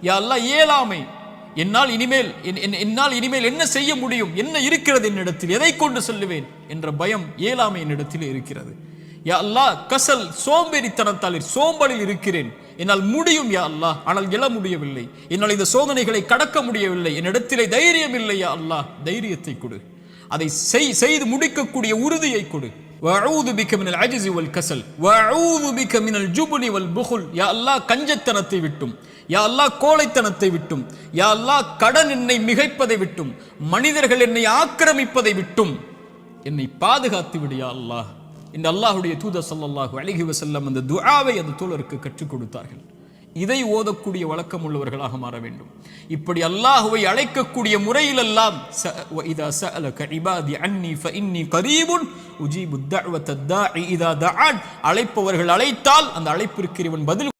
யா அல்லாஹ் இயலாமை, என்னால் இனிமேல் என்ன செய்ய முடியும், என்ன இருக்கிறது என்னிடத்தில், எதை கொண்டு செல்லுவேன் என்ற பயம், இயலாமை என்னிடத்தில் இருக்கிறது. யா அல்லாஹ் கசல், சோம்பேறித்தனத்தால் சோம்பலில் இருக்கிறேன், என்னால் முடியும் யா அல்லாஹ், ஆனால் எழ முடியவில்லை, என்னால் இந்த சோதனைகளை கடக்க முடியவில்லை, என்னிடத்திலே தைரியம் இல்லை யா அல்லாஹ், தைரியத்தை கொடு, அதை செய்து முடிக்கக்கூடிய உறுதியை கொடு. வஅஊது பிக மினல் அஜ்ஸி வல் கஸல் வஅஊது பிக மினல் ஜுப்னி வல் புகுல். யா அல்லாஹ் கஞ்சத்தனத்தை விட்டும், யா அல்லாஹ் கோழைத்தனத்தை விட்டும், யா அல்லாஹ் கடன் என்னை மிகைப்பதை விட்டும், மனிதர்கள் என்னை ஆக்கிரமிப்பதை விட்டும் என்னை பாதுகாத்து விடு யா அல்லாஹ். இந்த அல்லாஹ்வுடைய தூதர் ஸல்லல்லாஹு அலைஹி வஸல்லம் அந்த துஆவை அந்த தோழருக்கு கற்றுக் கொடுத்தார்கள். இதை ஓதக்கூடிய வழக்கம் உள்ளவர்களாக மாற வேண்டும். இப்படி அல்லாஹ்வை அழைக்கக்கூடிய முறையிலெல்லாம் இதா சஅலக இபாதி அன்னி ஃபஇன்னி கரீபுன் உஜீபு தஅவத தாஇ இதா தஆன், அழைப்பவர்கள் அழைத்தால் அந்த அழைப்பிற்கு இவன் பதில்